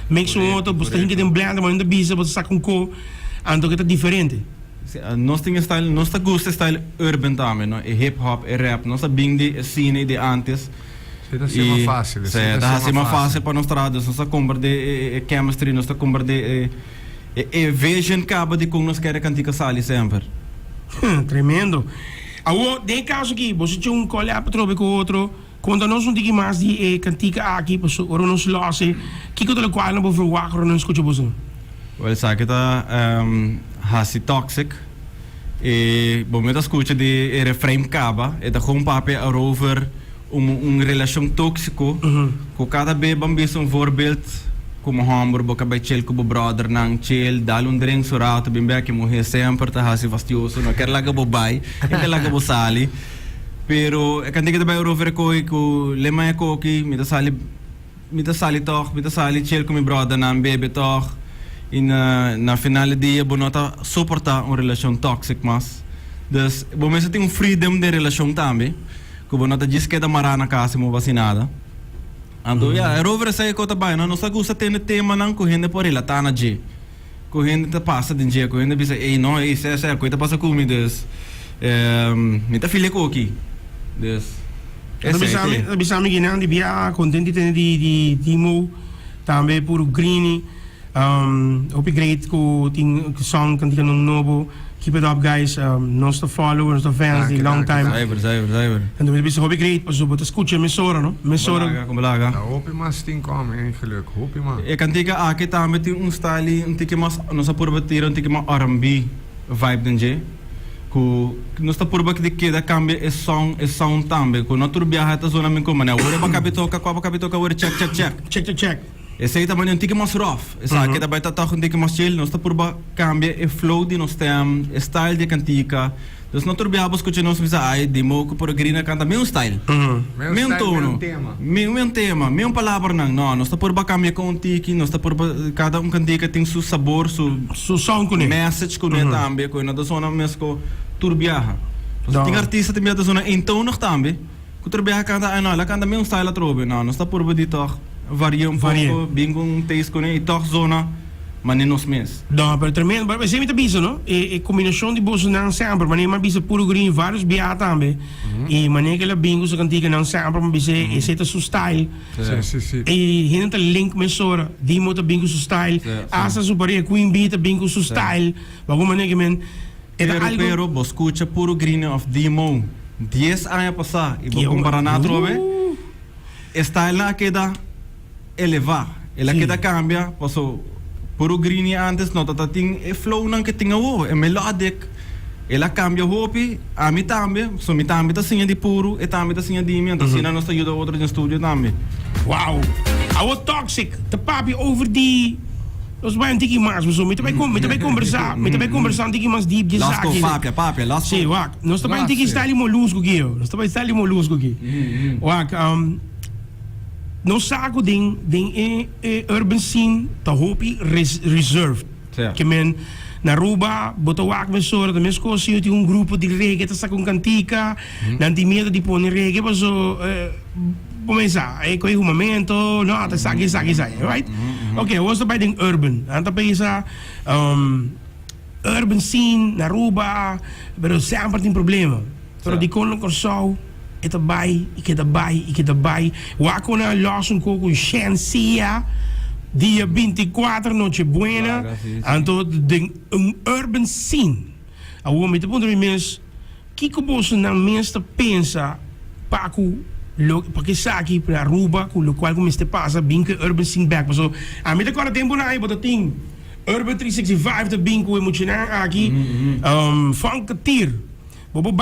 mix um outro, você tem que ter um blend, mas não bisa, você saca um co, então que é diferente. Nós temos style, nós gosta style urban também, não? É hip hop, é rap, nós bem de cine de antes. Seda sema fácil. Seda sema fácil para nós trados, nós compra de chemistry, nós compra de vision caba de como nós queremos cantar sali sempre. Tremendo. Agora, tem caso aqui, você tinha um colher para trocar com o outro, quando nós não temos mais de cantar aqui, para nós losse, que que o qual não vou verwaar, não escuta você? Well, sabe que tá hasi toxic e bom, me escuta de reframe caba, e da com papel over relação tóxico, com cada bebê ambis voorbeeld, como hamburger, boca bij chill, como brother nang chill, dal drink surauto, bimbe que morrer sempre, tá hasi fastioso, não quer laga bobai, quer laga bosali, pero é que também over com lema é coque, me dá sali toch, me dá sali chill com meu brother nang bebê toch. E na final do dia, você não suporta uma relação tóxica, mas você tem freedom de relação também, que você não diz que é da marana na casa, mas vacinada. Então, é over essa coisa bem, não só gosta de ter tema não correndo por ele, tá na dia, correndo te passa de dia, correndo bisa, ei não, isso é coisa passa comigo, me tá filha com aqui, bisa me guinar de via contente de timo, também por green. Upgrade ko ting song kantika nung novo. Keep it up, guys. Nos the followers, the fans, the long time. Cyber. En dan wil je upgrade, pas op het escuchen mesora, no? Mesora. Kumbaga. Hoop je maar sting komen, geluk. Hoop je maar. Ik kan tegen aki tame ting style, een tikje mas, nos apurba tiro, een tikje mas R&B vibe denje. Ku nos apurba que da cambia é sound tambe. Ku não turbia hata zona min kumane. Ore ba kapitoka, ore check. Esse aí também é um tique mais rough. Esse aqui também está um tique mais chill. Nós está por ba cambia o flow de nós tem, o style de cantica. Nós não turbiamos que nós pensamos, ai, de moco por grina canta mesmo style, mesmo tono, mesmo tema, mesmo palavra não. Nós está por ba cambia com um tique. Nós está por ba cada cantica tem seu sabor, seu sound com message com ele também. Com nada zona mesmo com turbiaha. Nós tem artista também da zona em tono também. Que turbiaha canta, ai não, ela canta mesmo style a trobe. Não, nós está por ba de toch. Varia pouco, bingo taste com ele, toch zona, mas nem nos mês. Não, mas tremendo, mas sempre bisa, não? E combinação de bolsos não sempre, mas nem mais bisa puro green, vários biá também. E maneira que ela bingo se cantiga não sempre, mas bisa e seta su style. Sim. E hinta link mesora, di mo ta bingo su style, asa su pareja Queen Bee ta bingo su style. Mas como maneira que men, pero vos escucha puro green of Demo, 10 anos passar e vou comparar na trove, style na queda elevar, ela queda cambia, passou puro green antes, não tá tem e flow não que tinha o, é melodic, ela cambia hopi, a mim também, so mi também tá sinha de puro, e também tá sinha de mim, então sina nós ajuda outro no estúdio também. Wow, our toxic, the papi over die. Nós vai um tiki mais, mas me também conversar um tiki mais deep de saque. Papi, last sim, wak, nós também tiki style molusco aqui, nós também style molusco aqui. Wak, no saco ding urban scene ta hopi reserved. Que men na Aruba botawak me sora da mesco si uti un gruppo di reggae ta sa con cantica, nanti miedo di pone reggae paso começa é com o momento, não, tá sabe, right? Okay, what's the ding urban? Anta pensa urban scene na Aruba, pero sempre tem problema. Pero di con corso ik erbij. Waar kon er los een coco Shensia, dia 24 noche buena, anto de urban scene. Awo met de punto de mens, kiko bossen na minste pensa, paku porque saki para Aruba, com o qual comece a passar bem que urban scene back, mas a mim agora tempo na aí, but ting urban 365 de bem com emocionar aqui, funk tier. Bobo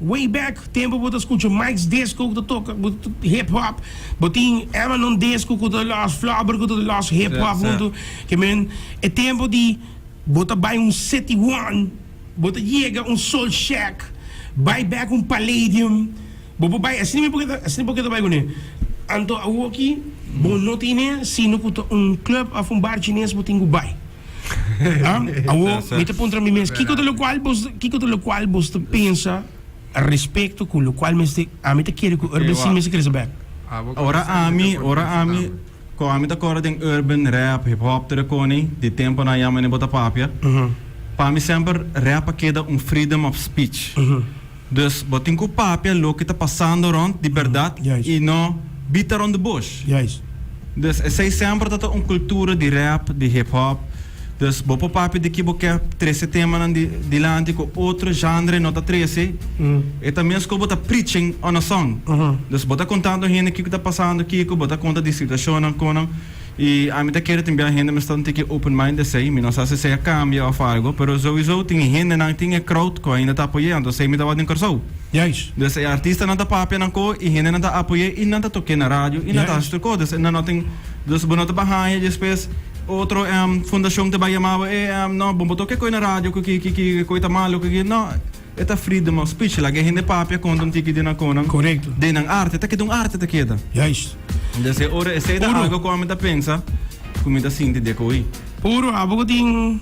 way back, tempo botas escuta Mike's disco que toca hip hop, botin Emanon disco que last flabber que last hip hop muito, que men é tempo de bota by City One, bota chega Soul Shack, back Palladium, bobo by assim porque vai gone. Anto aqui, bom não tinha, sino que club of bar chinês botin go by. Mita puntra mi mes kiko do qual vos pensa a respeito com o qual a mita quer que urban scene mes cresça back. Ora ami Kami da kora ding urban rap, hip hop tere koni, di tempo na yaman ni bota papia. Para mim sempre rap queda freedom of speech. Dus botin ko papia lo que está passando rond de verdade e não beat around the bush. Dus sei sempre dat cultura de rap, de hip hop. Dus bopo papia de que boque 13 temas de lante com outro genre nota 13. E também esco bota preaching on a song. Dus bota contando gente que está passando aqui, bota conta de situação com e a mim tá querendo também a gente mas tanto que open mind sei, me não sei se é cambia ou algo, pero sowieso tem gente não tem crowd que ainda tá apoiando, sei me dá uma corso. Dus a artista não tá papia não co e gente não tá apoiando e não tá tocando na rádio e não tá estuco, dus não tem dus bonota bahia depois outro fundação te vai chamar não bom toque coi na rádio que coita malo que não é freedom of speech lá que gente papia quando um tique de na conan correto de na arte tá que dum arte tá queda dus ora esse da algo como me da pensa como da sinti de coi puro abo ting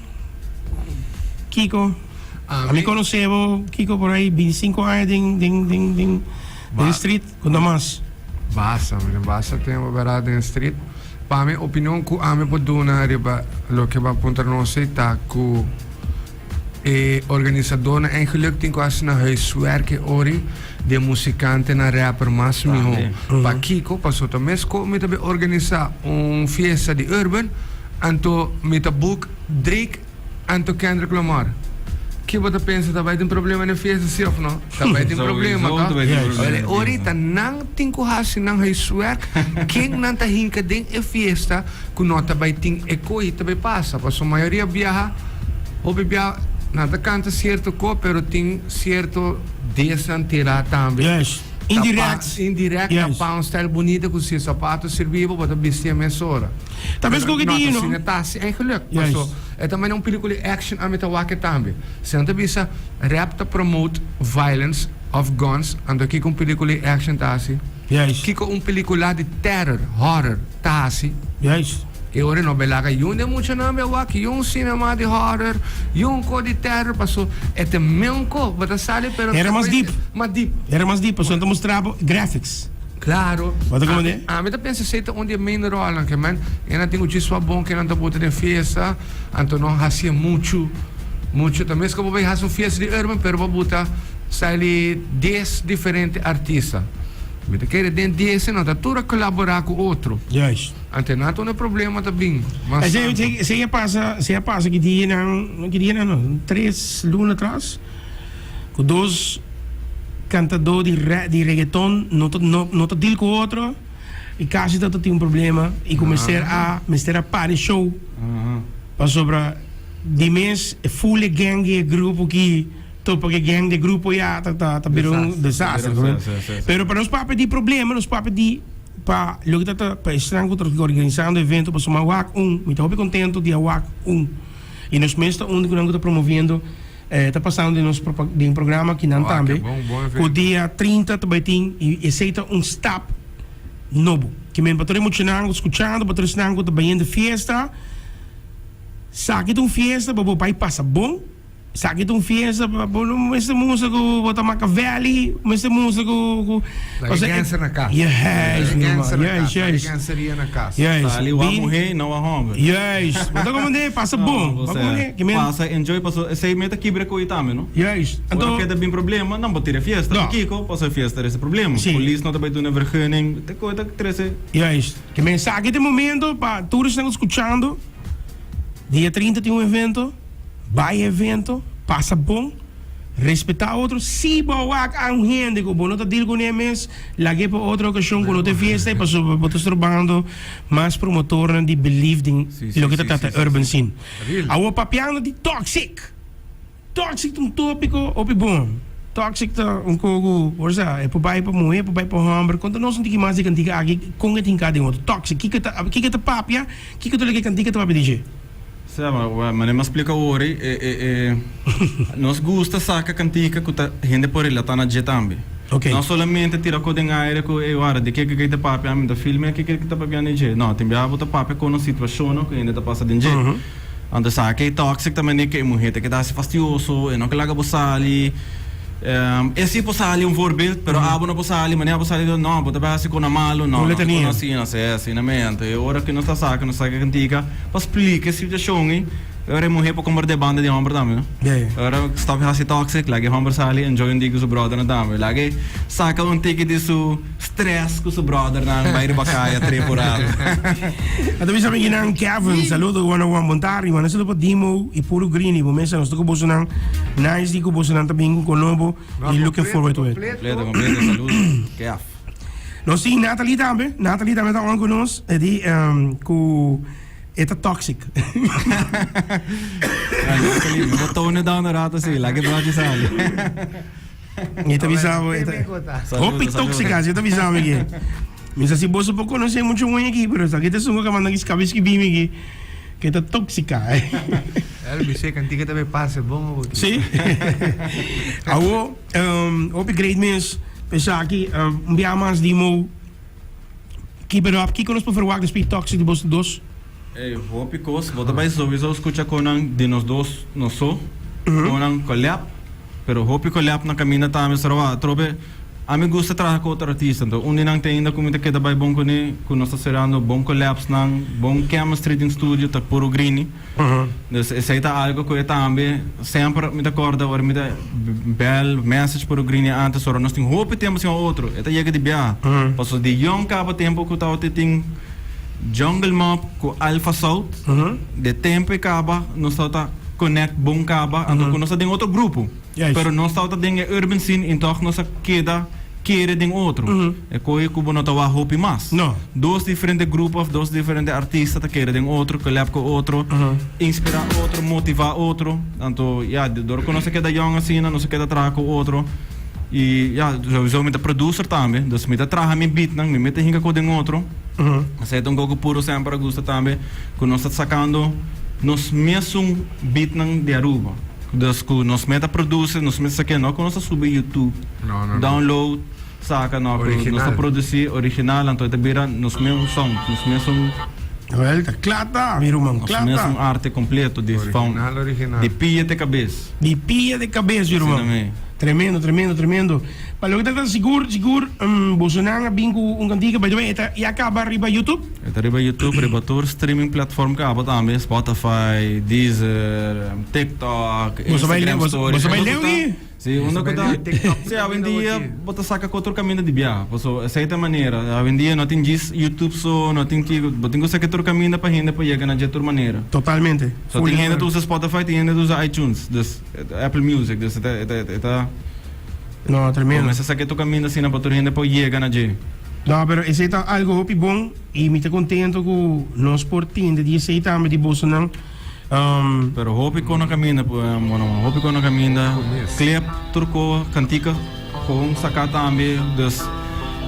Kiko a mim conhecemos Kiko por aí 25 anos ding street quando mais basta tempo parado em street. Para minha opinião, que a minha poduna riba, lo que vai apontar não sei tá que organizador na eigenlijk tem quase na huiswerk ori de musicante na rapper mas miho. Para Kiko passou também com me também organizar fiesta de urban, anto me tá book Drake, anto Kendrick Lamar. Que você pensa que vai ter problema na fiesta sim ou não? Vai ter problema, tá? Olha, ahorita não tem coisa não huiswerk, quem não tá hinca dentro da fiesta, que não tá vai ter eco e também passa, porque a maioria viaja, ou viaja nada canta certo co, pero tem certo desantira também. Indirect, para um style bonito com seus sapatos serviam para vestir a mesora. Talvez com que dia, não? Eigenlijk, é também uma película de action a metawake também. Se não bisa rap ta promote violence of guns, ando aqui com película de action tá assim. Aqui com película de terror, horror tá assim. E ora não belaga yun de muito nome wak, yun cinema de horror, yun co de terror passou. É também co, bota sale pero era mais deep. Era mais deep, passou então mostrava graphics. Claro. Wat como é? A mim tá pensa se onde é main role, que man, eu não tenho disso bom que não tá botando em fiesta, então não hacia muito também se como vai fazer fiesta de urban, pero vou botar sai 10 diferentes artistas. Me te quer dentro desse não tá tudo colaborar com outro. Então não é problema também. Mas se passa que dia não 3 lunas atrás, com 2 cantadores de reggaeton não tá deal com outro e quase tá tem problema e comecei a party show para sobre de mês full gang grupo que porque gang de grupo já tá virando um desastre. Pero para nós papo de problema, nós papo de para lo que tá para estranho organizando evento para somar WAC me tô bem contente de WAC e nós mesmo onde que nós tá promovendo tá passando de um programa que não também o dia 30 também tem e aceita stop novo que me para emocionar escutando para estar também indo fiesta sabe de fiesta para pai passa bom sabe de fiesta para esse música botar Machiavelli esse música câncer na casa câncer na casa ali o morrer não a romba então como é passa bom passa enjoy passa sei meta quebra com itame não então que dá bem problema não botar fiesta Kiko passa fiesta esse problema polícia não tá vai dar vergunning te coisa 13 que mensagem de momento para todos estão escutando dia 30 tem evento vai evento, passa bom, respeitar outro, se boa a gente que não está deal com eles, lagi para outra ocasião quando tem fiesta e passou para trabalhando mais promotor de believe em lo que está urban scene. Agora papiando de toxic um tópico opi bom. Toxic tá pouco, orza, é para pai para mulher, para pai para homem, quando nós não tem mais de cantiga aqui, com que tem cada um toxic, que tá papia, que tá lagi cantiga tá para dizer. Mas não me explica hoje. Nos gusta saca cantica que a gente por ela tá na jet também. Não somente tira com den aire com eu ara de que te papi a mim da filme que tá papi na jet. Não, tem bem botar papi com uma situação que ainda tá passa den jet. Anda saca é tóxico também que mulher que dá se fastidioso e não que larga bossali. esse posali voorbeeld, pero abo na posali, mania posali do no, bota basi ko na malo, no, Ulit niya. assim na mente. E ora que não está saca, não saca cantica, para explicar a situação, ora morrer para comer de banda de homem também, não? Yeah. Ora stop hasi toxic, lagi homem sali, enjoy um dia com seu brother na também, lagi saca take de su stress com seu brother na bairro bacaya temporada. At bisa may ginang Kevin, saludo wana wan montari, wana sila po Dimo, ipuro green, ibo mesa, gusto ko boso ng nice, di ko boso ng tabing Colombo, y looking forward to it. Completo, saludo. Kef. No, sim, Nathalie também tá on conosco, e di, ku, ito toxic. Botou na down na rato si, lagi brother sali. Ito bisa mo, ito. Hopi toxic kasi, ito bisa mo gini. Minsan si boso po conosce mucho nguya aqui, pero sa kita sungo ka man nag-iskabis ki bimi ki. Kita toxica. Bisa cantica também passa bom. Sim. Awo, hopi great mens, pensa aqui, biamans di mo, keep it up, kiko nos po verwacht, speed toxic di boso dos. Hopi kos, bota bij sowieso escucha konang de nos dos no so, konang collab, pero hopi collab na camina tami sarwa, trobe, a mim gusta trabalhar com outro artista, então um dinang tem ainda como te queda bem bom com ele, com nós serando bom collabs nang, bom chemistry em studio, tá puro green. Então esse aí tá algo que eu também sempre me acorda, ou me dá bel message puro green antes, ou nós tem hopi temos um outro, é chega de bia, passou de young cabo tempo que tava tem Jungle Mop com Alpha South, de tempo e caba, nós está connect bom caba, então nós tem outro grupo, pero nós está tem urban scene, então nós queda querer tem outro, é coi que não tá hopi mais, No. dois diferentes grupos, dois diferentes artistas tá querer tem outro, collab com outro, inspirar outro, motivar outro, então dor que nós queda young assim, nós queda trabalhar com outro. E sowieso met de producer também, dus met de traga mijn beat nang, met de hinga com den outro. Assim então gogo puro sempre gusta também, que nós está sacando nos mesmos beat nang de Aruba. Dus que nós meta producer, nós meta saque não, que nós subir YouTube, download, saca não, que nós produzir original, então te vira nos mesmos som, nos mesmos. Well, klata, mi rumang, Nos mesmos klata. arte completo de Original. de pia de cabeça. Di pia de cabeça, mi rumang. Tremendo. Pero que tá seguro, Bolsonaro bingo um cantiga, by the way, e acaba riba YouTube? Ito riba YouTube, riba tour streaming platform ka ba também, Spotify, Deezer, TikTok, Instagram Stories. Você vai ler aqui? Sim, uma coisa. Sim, hoje em dia, bota saca com outro caminho de viagem. Posso, essa maneira. Hoje em dia, não tem YouTube só, não tem que, botem que saca outro caminho para gente para chegar na outra maneira. Totalmente. Só tem gente que usa Spotify, tem gente que usa iTunes, dus Apple Music, dus eta. No, tremendo. Começa a sacar outro caminho assim para outra gente para chegar na gente. No, pero esse tá algo hopi bom e me tá contento com nós por tin de esse tá me de Bolsonaro. Pero hopi ko na camina po, hopi ko na camina. Clip turco cantica com saca também, dus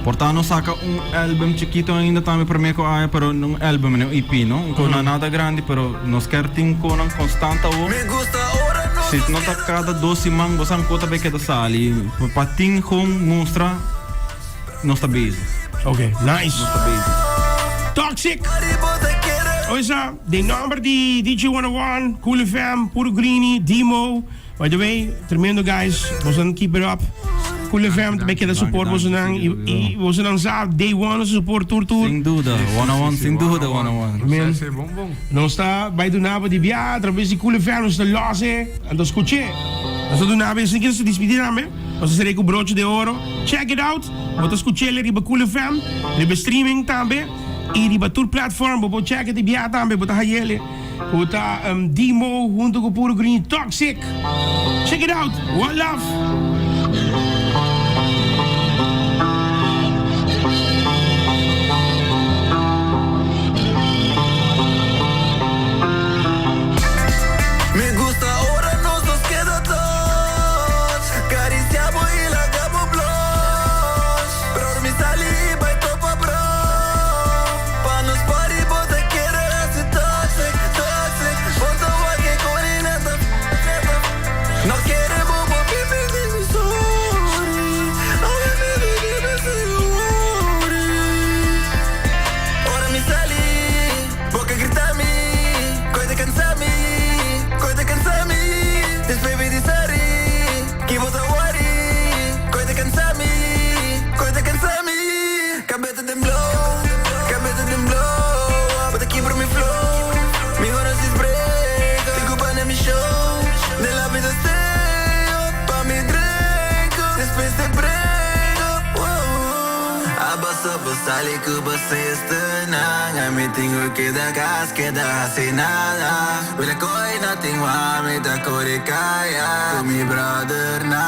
portanto saca album chiquito ainda também para mim ko pero album não EP não, com nada grande, pero nos quer tin com constante o. Se não tá cada 12 mang, você não bem que da sali, para tin com mostra nós tá busy. Okay, nice. Nós tá busy. Toxic. Oisa, de number di DJ 101, Cool FM, Puro Greenie, Demo. By the way, tremendo guys. Bolsonaro keep it up. Cool FM, também queda support Bolsonaro. E Bolsonaro sabe, day one support tour. Sem dúvida, 101, sem dúvida 101. Man, Bom. não está, vai do nabo de via, através de Cool FM, não está losse, ando escuche. Nós do nabo, se quer se despedir também. Nós serei com o broche de ouro. Check it out. Bota escuche ele riba Cool FM, riba streaming também. E riba tour platform, bota check it via também, bota hayele. Bota Demo, junto com Puro Green, Toxic. Check it out. One love. No quiere bobo, sali ku besiste nang ami tinggal kita gas kita sinala bila koi nothing wa me ta koi kaya to me brother na